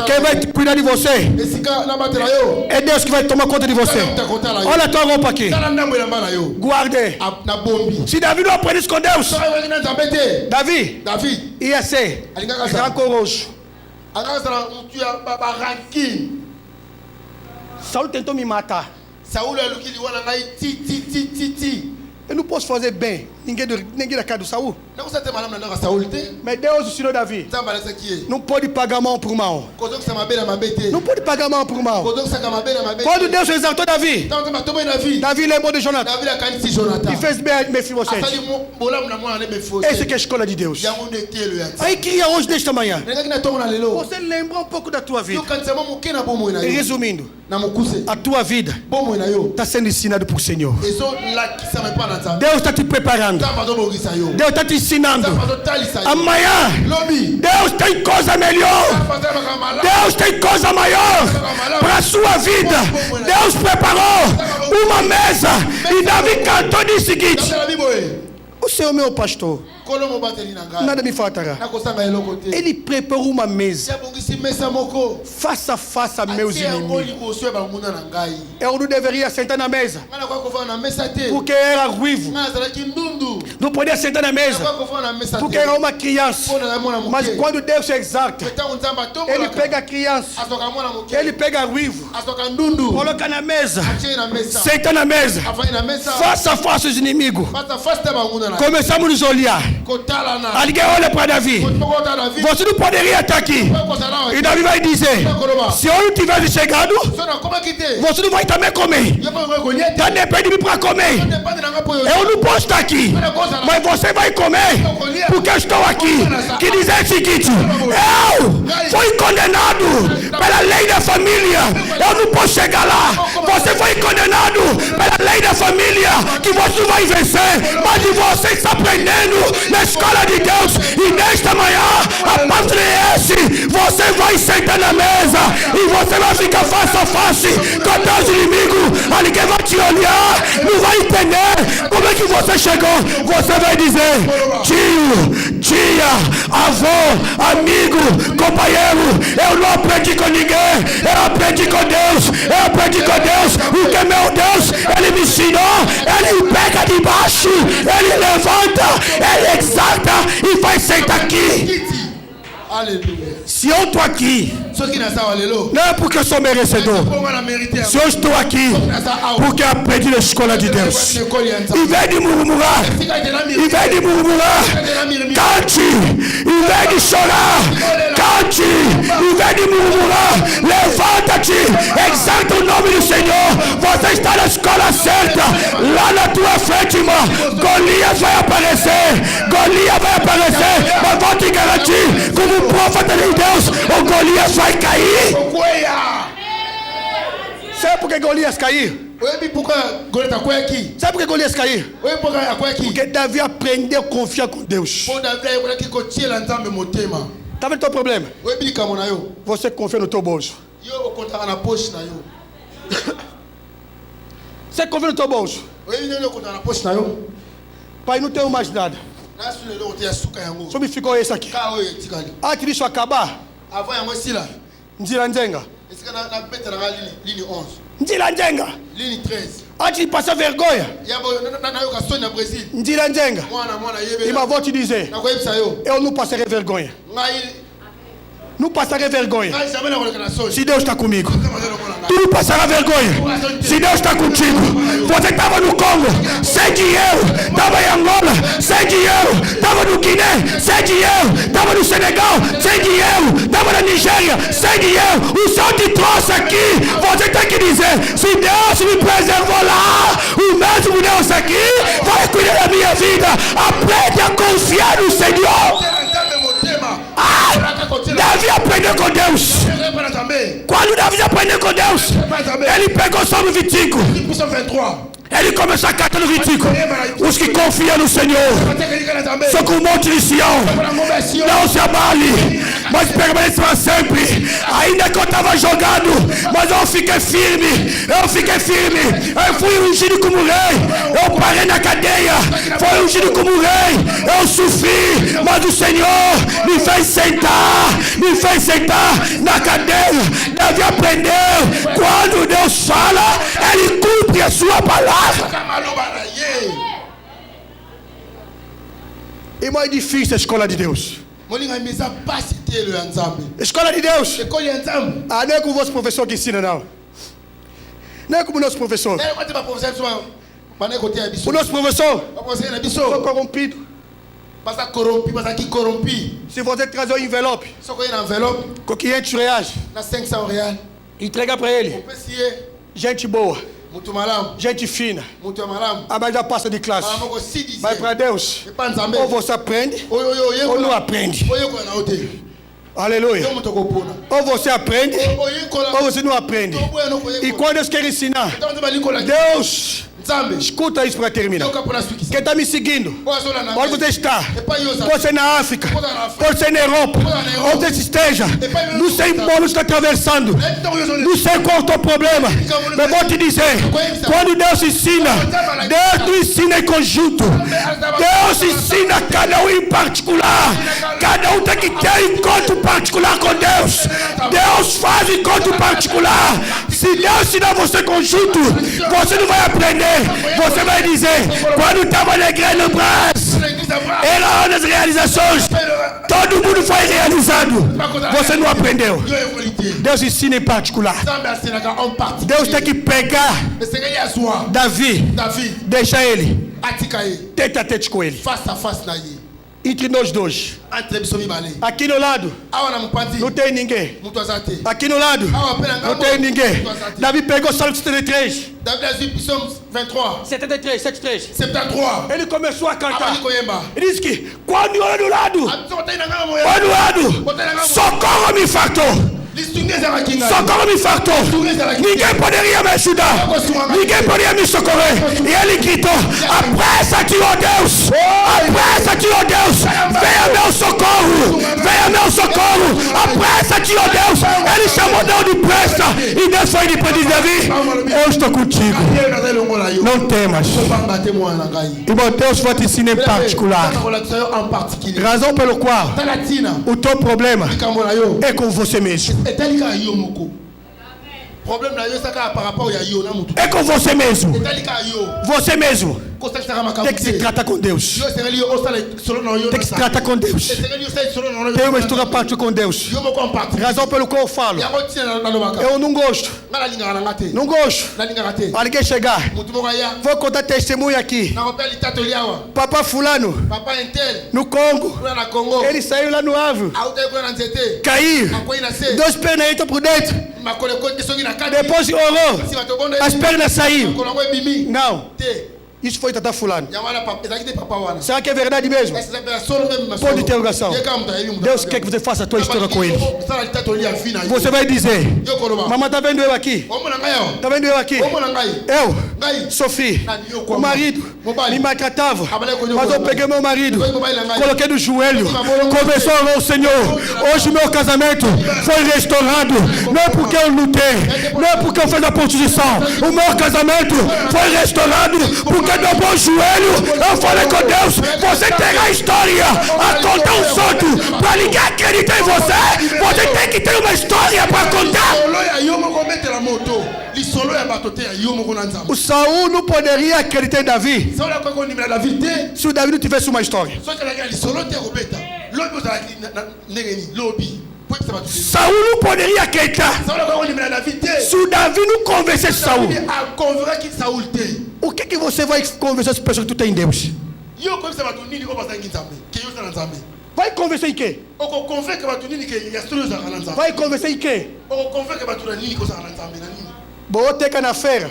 Quem vai cuidar de você é Deus que vai tomar conta de você. Olha a tua roupa aqui, guarde. Se Davi não aprendesse com Deus, Davi ia ser rancoroso. Saul tentou me matar. Eu não posso fazer bem ninguém da casa do Saul. Mas Deus ensinou Davi: não pode pagar mão por mão. Não pode pagar mão por mão. Quando Deus exaltou Davi, Davi lembrou de Jonathan e fez bem a Mefibosete. Essa que é a escola de Deus. Aí queria hoje, nesta manhã, você lembrar um pouco da tua vida. E resumindo, a tua vida está sendo ensinada por Senhor. Deus está te preparando. Deus está te ensinando. Amanhã Deus tem coisa melhor. Deus tem coisa maior para a sua vida. Deus preparou uma mesa. E Davi cantou o seguinte: o Senhor é meu pastor, nada me faltará. Ele preparou uma mesa face a face a meus inimigos. Eu não deveria sentar na mesa porque era ruivo. Não podia sentar na mesa porque era uma criança. Mas quando Deus se exalta, Ele pega a criança, Ele pega ruivo, coloca na mesa, senta na mesa, face a face os inimigos. Começamos a nos olhar. Alguém olha para Davi. Você não poderia estar aqui. E Davi vai dizer: se eu não tivesse chegado, você não vai também comer. Já depende de mim para comer. Eu não posso estar aqui, mas você vai comer porque eu estou aqui. Que diz o seguinte: eu fui condenado pela lei da família. Eu não posso chegar lá. Você foi condenado pela lei da família, que você não vai vencer. Mas você está aprendendo na escola de Deus. E nesta manhã, a partir desse, você vai sentar na mesa e você vai ficar face a face com teus inimigos. Alguém vai te olhar, não vai entender como é que você chegou. Você vai dizer: tio, tia, avô, amigo, companheiro, eu não aprendi com ninguém, eu aprendi com Deus. Eu aprendi com Deus, porque meu Deus, Ele me ensinou. Ele pega de baixo, Ele levanta, Ele exalta e vai sentar aqui. Aleluia. Se eu estou aqui, não é porque eu sou merecedor. Se eu estou aqui, porque aprendi na escola de Deus. Em vez de murmurar, cante. Em vez de chorar, cante. Em vez de murmurar, levanta-te, exalta o nome do Senhor. Você está na escola certa. Lá na tua frente, irmão, Golias vai aparecer. Mas vou te garantir, como profeta de Deus, o Golias vai cair. Sabe por que Golias caiu? Sabe por que Golias caiu? Porque Davi aprendeu a confiar com Deus. Tá vendo o teu problema? Você confia no teu bolso. Você confia no teu bolso. Pai, não tenho mais nada. Só me ficou esse aqui. Antes disso acabar, Ndila Nzenga. Ndila Nzenga. Antes de passar vergonha, Ndila Nzenga. E mas vou te dizer, eu não passarei vergonha. Não passarei vergonha se Deus está comigo. Tu não passarás vergonha se Deus está contigo. Você estava no Congo sem dinheiro, estava em Angola sem dinheiro, estava no Guiné sem dinheiro, estava no Senegal sem dinheiro, estava na Nigéria sem dinheiro. O Senhor te trouxe aqui. Você tem que dizer: se Deus me preservou lá, o mesmo Deus aqui vai cuidar da minha vida. Aprende a confiar no Senhor. Davi aprendeu com Deus. Quando Davi aprendeu com Deus, ele pegou o Salmo 25. Ele começou a cantar no 25. Os que confiam no Senhor são como o monte de Sião. Não se abale, mas permanece para sempre. Ainda que eu estava jogado, mas eu fiquei firme. Eu fui ungido como rei. Eu parei na cadeia. Fui ungido como rei. Eu sofri, mas o Senhor me fez sentar na cadeia. Davi aprendeu. Quando Deus fala, Ele cumpre a sua palavra. E mais difícil a escola de Deus. Escola de Deus. Ah, não é como o vosso professor que ensina, não. Não é como o nosso professor. O nosso professor foi corrompido. Se você trazer um envelope com 500 reais, entrega para ele. Gente boa, gente fina, mas já passa de classe. Vai para Deus. Ou você aprende ou não aprende. Aleluia. Ou você aprende ou você não aprende. E quando Deus quer ensinar, Deus, escuta isso para terminar. Quem está me seguindo, onde você está, pode ser na África, pode ser na Europa, onde você esteja, não sei como você está atravessando, não sei qual é o teu problema, mas vou te dizer, quando Deus ensina, Deus não ensina em conjunto, Deus ensina cada um em particular. Cada um tem que ter encontro particular com Deus. Deus faz encontro particular. Se Deus ensinar você em conjunto, você não vai aprender. Você vai dizer: quando estava na igreja no Brás, era uma das realizações, todo mundo foi realizado. Você não aprendeu. Deus ensina em particular. Deus tem que pegar Davi, deixa ele tete a tete com ele. Entre nós dois. Aqui no lado não tem ninguém. Aqui no lado não tem ninguém. Davi pegou o Salmo 73. 73. Ele começou a cantar. Ele disse que quando eu olho do lado, socorro me fartou. Socorro me fartou. Ninguém poderia me ajudar. Ninguém poderia me socorrer. E ele gritou: apressa-te, ó Deus. Apressa-te, ó Deus. Venha meu socorro. Venha meu socorro. Apressa-te, ó Deus. Ele chamou Deus de pressa. E Deus foi de para dizer: Davi, eu estou contigo. Não temas. Irmão, Deus vai te ensinar em particular. Razão pelo qual o teu problema é com você mesmo. É com você mesmo. Você mesmo tem que se tratar com Deus. Tem que se tratar com Deus. Tem uma história parte com Deus. Razão pelo qual eu falo. Eu não gosto. Não gosto. Alguém chegar. Vou contar testemunho aqui. Papai fulano no Congo. Ele saiu lá no árvore. Caiu. 2 pernas entram por dentro. Depois orou. As pernas saíram. Não. Isso foi Tata fulano. Será que é verdade mesmo? Ponto de interrogação. Deus quer que você faça a tua história com ele. Você vai dizer: mamãe, está vendo eu aqui? Está vendo eu aqui? Eu, Sophie, o marido me maltratava. Mas eu peguei meu marido, coloquei no joelho, começou a orar ao Senhor. Hoje meu casamento foi restaurado. Não é porque eu lutei, não é porque eu fiz a posição. O meu casamento foi restaurado porque no bom joelho eu falei com Deus. Você tem a história a contar um santo. Para ninguém acreditar em você, você tem que ter uma história para contar. O Saul não poderia acreditar em Davi se o Davi não tivesse uma história. Saul não poderia acreditar se o Davi não convencesse Saul. O que você vai convencer as pessoas que tu tem em Deus? Vai convencer em quê? Vai convencer em quê? Boteca na feira.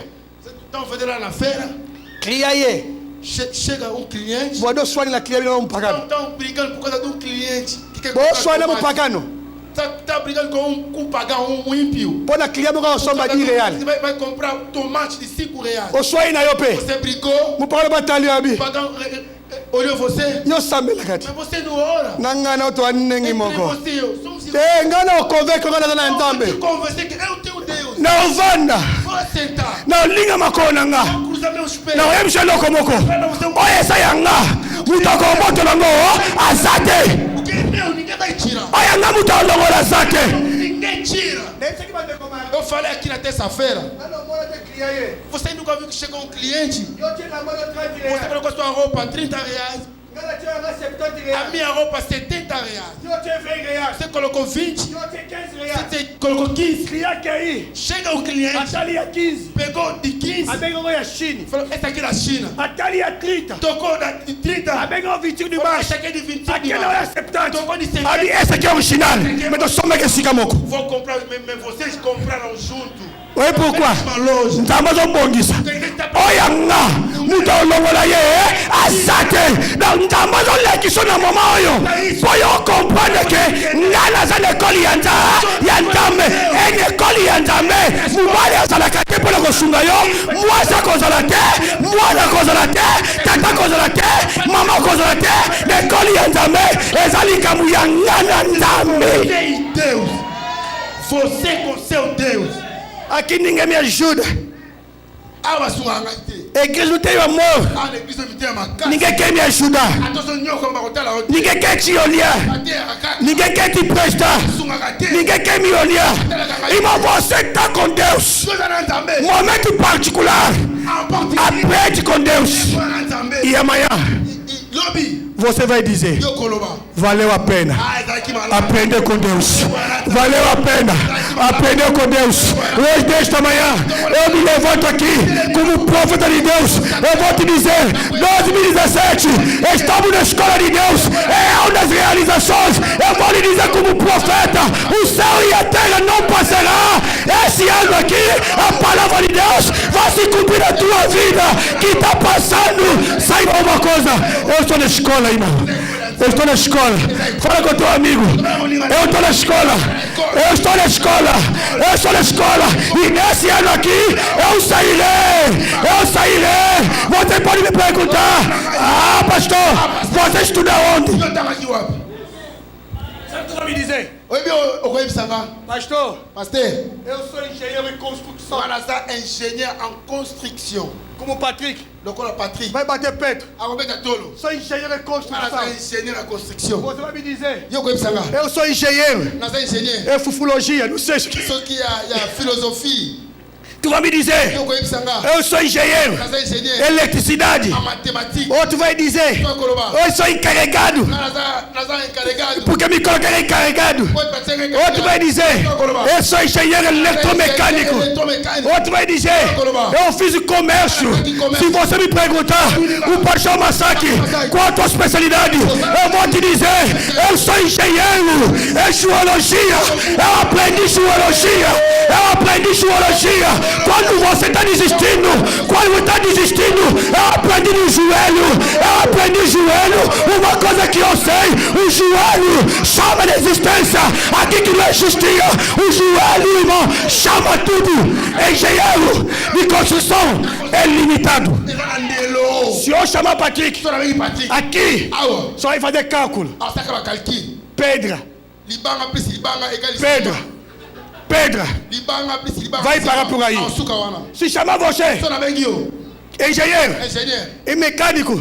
Cria aí. Chega um cliente. Vou soar na cliente não pagando. Estão brigando por causa de um cliente. Vou soar não pagando. Está brigando com um pagão, um ímpio. Pode criar uma soma de real. Você vai comprar tomate de 5 reais. Você brigou. O pagão olhou você. Eu sabia lá. Mas você não ora. Não estou nem moco. Não convence com ela na entambe. Eu tenho Deus. Não vanda. Vou sentar. Não linga makona nga. Cruza meus pés. Não é mchelo komoko. Oye sayanga. Mutako moto nango azate. O que é meu ninguém vai tirar. Oye nga mutako longo azate. Ninguém tira. Eu falei aqui na terça-feira. Você nunca viu que chegou um cliente? Você colocou sua roupa 30 reais. A minha roupa 70 reais. Você colocou 20. Você colocou 15. Chega o cliente. Pegou de 15. Falou, essa aqui é da China. Tocou de 30. Essa aqui é de 25. Tocou de 50. Essa aqui é original. Mas eu sou mega sigamoko. Vou comprar, vocês compraram junto. Oi, pourquoi? Nzambazo mbongisa. Oya nga. Muta olongola ye. Asate. Nzambazo lekiso na mama oyo. Boyo comprendre que ngana za l'école ya Nzambe. Ene école ya Nzambe. Mubali azalaka te pona kosunga yo. Mwasa kozala te. Mwana kozala te. Tata kozala te. Mama kozala te. L'école ya Nzambe. Ezali kamu ya ngana Nzambe. Deus. Você com seu Deus. Aqui ninguém me ajuda. Igreja não tem amor. Ninguém quer me ajudar. Ninguém quer te olhar. Ninguém quer te prestar. Ninguém quer me olhar. Irmão, você está com Deus. Momento particular. Aprende com Deus. E amanhã Você vai dizer: valeu a pena aprender com Deus. Valeu a pena aprender com Deus. Hoje, desta manhã, eu me levanto aqui como profeta de Deus. Eu vou te dizer: 2017, estamos na escola de Deus. É uma das realizações. Eu vou lhe dizer como profeta: o céu e a terra não passará. Esse ano aqui, a palavra de Deus vai se cumprir na tua vida. Que está passando, saiba uma coisa: eu estou na escola, irmão. Eu estou na escola. Fala com o teu amigo: eu estou na escola. Eu estou na escola. Eu estou na escola. E nesse ano aqui, eu sairei. Eu sairei. Você pode me perguntar: ah, pastor, você estuda onde? Sabe o que tu vai me dizer? Pastor, eu sou engenheiro em construção. Engenheiro em construção. Como Patrick. Patrick. Vai bater peito. Sou engenheiro em construção. Você vai me dizer: eu sou engenheiro. É fufologia, não sei o que. Isso aqui é filosofia. Tu vai me dizer: eu sou engenheiro, eletricidade. Outro vai dizer: eu sou encarregado, porque me colocaram encarregado. Outro vai dizer: eu sou engenheiro eletromecânico. Outro vai dizer: eu fiz comércio. Se você me perguntar, o pastor Massacre, qual a tua especialidade? Eu vou te dizer: eu sou engenheiro em geologia. Eu aprendi geologia. Quando você está desistindo, eu aprendi no joelho. Uma coisa que eu sei: o joelho chama de existência. Aqui que não existia, o joelho, irmão, chama tudo. Engenheiro de construção é limitado. Se eu chamar Patrick aqui, só vai fazer cálculo. Pedra. Vai parar por aí. Se chamar você engenheiro e mecânico,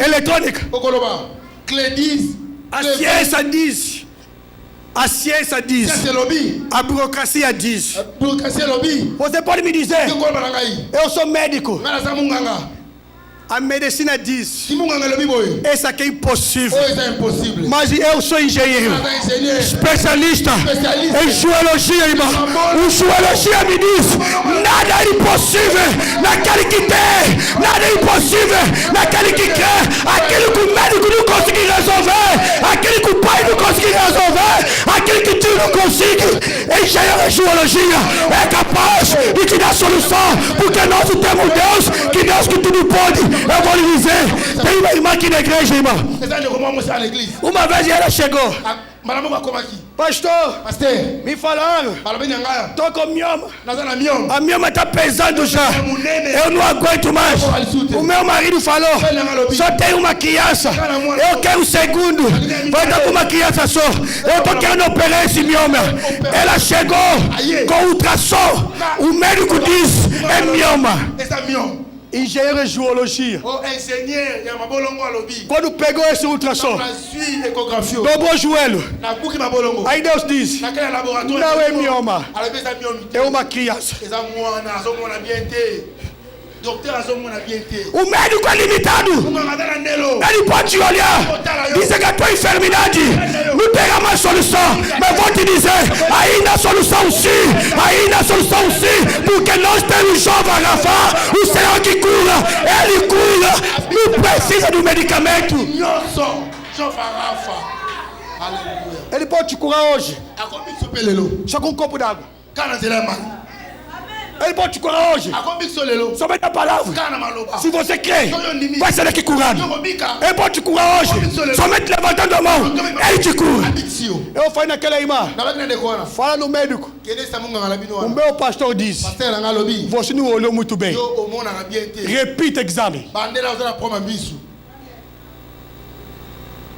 eletrônica, a ciência diz, a burocracia diz. Você pode me dizer: eu sou médico. A medicina diz: esse aqui é impossível. Mas eu sou engenheiro, especialista em geologia, irmão. O geologia me diz: nada é impossível naquele que tem, nada é impossível naquele que quer. Aquele que o médico não consegue resolver, aquele que o pai não consegue resolver, aquele que tu não consegue. Engenheiro em geologia é capaz de te dar solução, porque nós temos Deus, que Deus que tudo pode. Eu vou lhe dizer: tem uma irmã aqui na igreja, irmã. Uma vez ela chegou: pastor, me falaram, estou com mioma. A mioma está pesando já. Eu não aguento mais. O meu marido falou: só tem uma criança. Eu quero um segundo. Vai dar com uma criança só. Eu estou querendo operar esse mioma. Ela chegou com ultrassom. O médico diz: é mioma. Engenheiro em geologia. Quando pegou esse ultrassom, dobrou o joelho. Aí Deus diz: não é mioma, é uma criança. O médico é limitado. Ele pode te olhar, dizer que a tua enfermidade não terá mais solução. Mas vou te dizer: ainda há solução sim. Porque nós temos Jeová Rafa, o Senhor que cura. Ele cura. Não precisa do medicamento. Ele pode te curar hoje, só com um copo d'água. Ele pode te curar hoje, somente a palavra. Se você crê, vai ser daqui curado. Ele pode te curar hoje, somente levantando a mão. Ele te cura. Eu falei naquela irmã: fala no médico. O meu pastor diz: você não olhou muito bem. Repita o exame.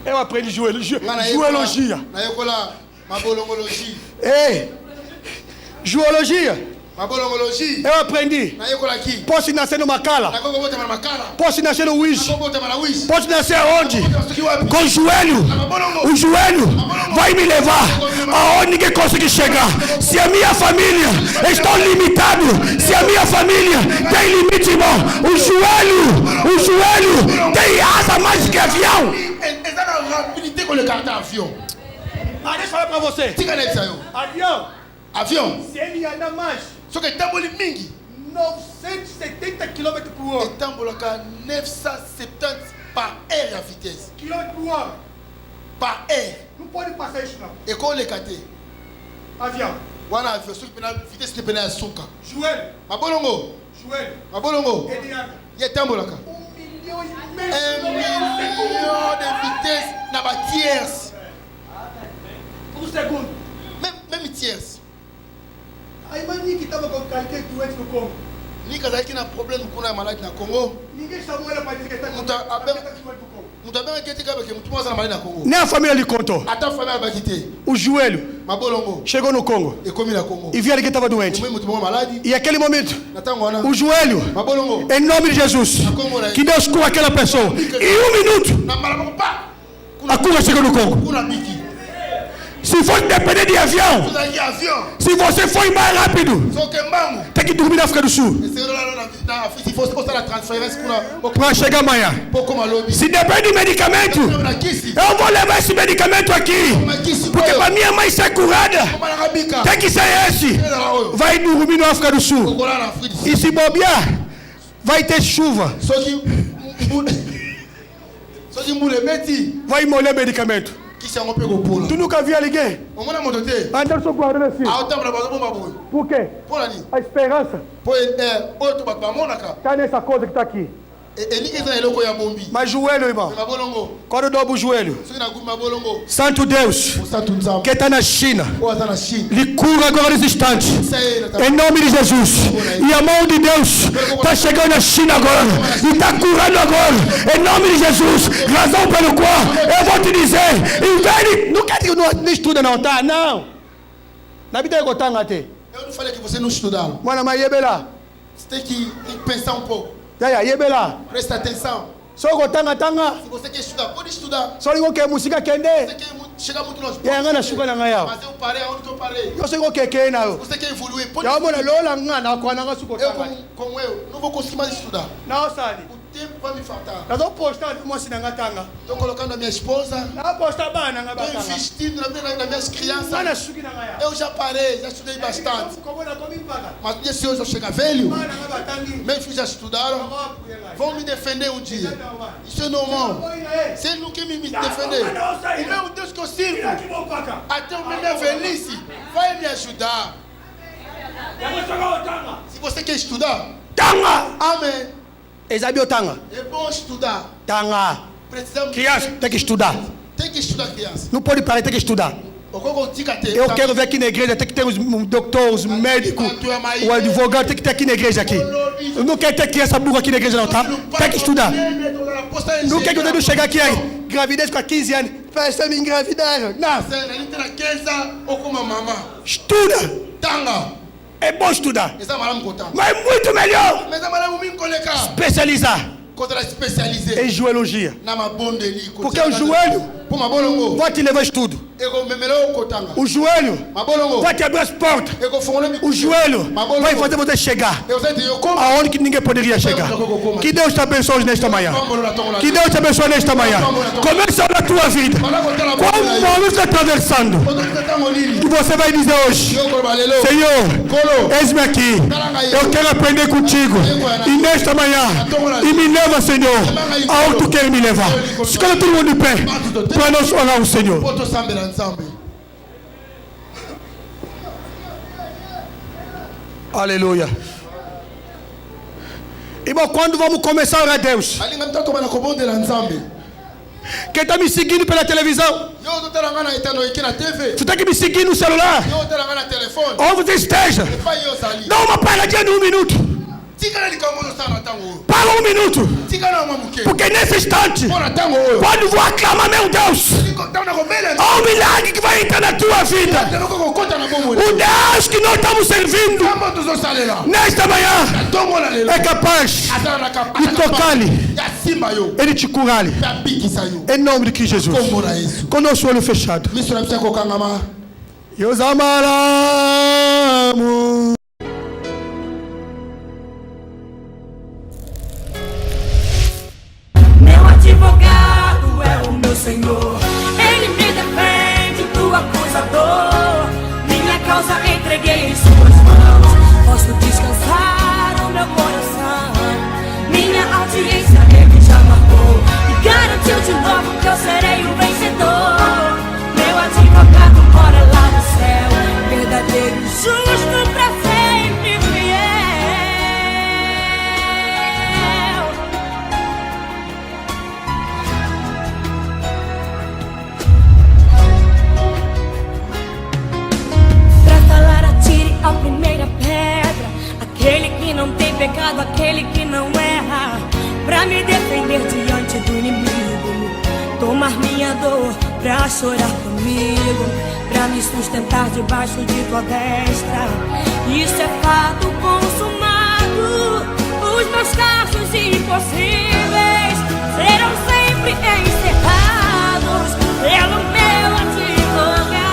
Eu aprendi geologia. Ei, geologia. Eu aprendi. Posso nascer no Macala, posso nascer no Wish, posso nascer aonde? Com o joelho. O joelho vai me levar aonde ninguém consegue chegar. Se a minha família está limitada, se a minha família tem limite, irmão, o joelho tem asa mais que avião. qu'on le carte avion. Allez, je parle pour vous. Avion. Avion. C'est il y a un match. Ce que tamboli mingi. 970 km por hora. Et tambolaka 970 par heure la vitesse. Km por hora. Par heure. Não pode passar isso não. Et qu'on le carte. Avião. Wana avion. Ce qui est vitesse de pena suka. Joelho. Mabolongo. Joelho. Mabolongo. Eliana. Il tambolaka. 1 milhão e 1 million de vitesse na ba tierce. Por segundo. Même tierce. Aí mani que tava com qualquer doente no Congo. Ni kazaki na problème kuna malade na Congo. Ninguém chamou ela para dizer que está com Muta abem. Congo. Muta abem que tika que mutu mwana malade na Congo. Nem a família lhe contou. Até a família vai quitter. O joelho Mabolongo. chegou no Congo. E comi na Congo. E vieram que estava doente. Muito bom malade. E aquele momento, Natangona. o joelho, Mabolongo. em nome de Jesus, que Deus cura aquela pessoa. Em 1 minuto, Na malabo pa. a cura chegou no Congo. Kuna biki. Se for depender de avião, Kuna avion. se você for mais rápido, So que mango. tem que dormir na África do Sul. Esse lá na se fosse postar a transferência kuna. Para chegar amanhã. Pouco malobi. Se depende de medicamento, Na kisi. eu vou levar esse medicamento aqui. Porque para minha mãe ser curada, Como na rabika. tem que ser esse. Vai dormir na África do Sul. Kola na Afrique. E se bobear, vai ter chuva. So que mule meti. Vai molhar medicamento. Kisha ngope go pula. Tu nunca viu ninguém? Omona motote. Anderson guardando assim. Ah, otambra bazo baboy. Por quê? Pola ni. A esperança Pois outro bamonaka. está nessa coisa que está aqui. Ele que está eloko ya bombi. Mas joelho, irmão. Mabolongo. Quando dobra o joelho, So na gumi mabolongo. Santo Deus, Osa tunzam. que está na China, Ou asa na China. lhe cura agora nesse instante. Em nome de Jesus. E a mão de Deus está chegando na China agora. E está curando agora. Em nome de Jesus. Razão pelo qual eu vou te dizer. Invere. Não quer dizer que não estuda, não, tá? Não. Na vida é gotanga até. Eu não falei que você não estudaram. Mano, mas yebe lá. Você tem que pensar um pouco. Yebe lá. Presta atenção. Só gotanga tanga. Se você quer estudar, pode estudar. Só digo que a música quende. Você quer chegar muito longe. E agora chuva na ngaya. Mas eu parei aonde que eu parei. Eu sei o que é na. Você quer evoluir, pode Ya mona evoluir. lola ngana kwa nanga suko Eu, tanga. como eu, não vou conseguir mais estudar. Não sali. O tempo vai me faltar. Nazo posta mosi nanga tanga. Estou colocando a minha esposa. Na posta bana nga Estou batanga. investindo nas minhas crianças. Sana shuki na ngaya. Eu já parei, já estudei bastante. Como na komi mpaka. Mas um dia se hoje eu chegar velho, Bana nga batangi. meus filhos já estudaram, vão me defender um dia. Isso é normal. Se ele não quer me defender, o meu Deus que eu sirvo, até a minha velhice, vai me ajudar. Se você quer estudar, Tanga. amém. Ezabi otanga. É bom estudar. Tanga. Precisamos. Criança tem que estudar. Tem que estudar, criança. Não pode parar, tem que estudar. Eu quero ver aqui na igreja, tem que ter os doutores, os médicos, o advogado, tem que ter aqui na igreja aqui. Eu não quero ter criança burra aqui na igreja não, tá? Tem que estudar. Não quero que eu devo chegar aqui, aí, gravidez com 15 anos. Parece me engravidaram. Não. Estuda. É bom estudar. Mas é muito melhor especializar em joelologia. Porque o joelho vai te levar a estudo. O joelho vai te abrir as portas. O joelho vai fazer você chegar aonde que ninguém poderia chegar. Que Deus te abençoe nesta manhã. Que Deus te abençoe nesta manhã. Começa na tua vida. Qual momento está atravessando? E você vai dizer hoje: Senhor, eis-me aqui. Eu quero aprender contigo. E nesta manhã, e me leva, Senhor, aonde tu queres me levar. Escolha todo mundo de pé para nós orar o Senhor. Aleluia. Irmão, quando vamos começar a orar a Deus? Quem está me seguindo pela televisão? Você tem que me seguir no celular. Onde você esteja. Dá uma paradinha de 1 minuto. Para 1 minuto. Porque nesse instante, quando vou aclamar, meu Deus, há um milagre que vai entrar na tua vida. O Deus que nós estamos servindo nesta manhã é capaz de tocar-lhe. Ele te curar-lhe. Em nome de Cristo Jesus. Com nosso olho fechado. E os amaramos. Meu advogado é o meu Senhor. Ele entreguei em suas mãos. Posso descansar o meu coração. Minha audiência nele já marcou e garantiu de novo que eu serei o vencedor. Meu advogado mora lá no céu, verdadeiro e justo pra sempre fiel. Pra falar, atire a primeira pedra, aquele que não tem pecado, aquele que não erra. Pra me defender diante do inimigo, tomar minha dor pra chorar comigo, pra me sustentar debaixo de tua destra. Isso é fato consumado. Os meus casos impossíveis serão sempre encerrados pelo meu advogado.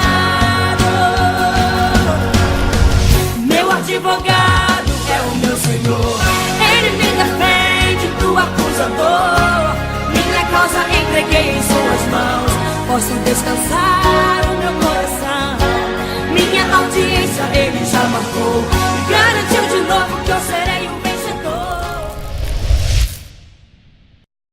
Meu advogado é o meu Senhor, ele me defende do acusador. Minha causa entreguei em suas mãos, posso descansar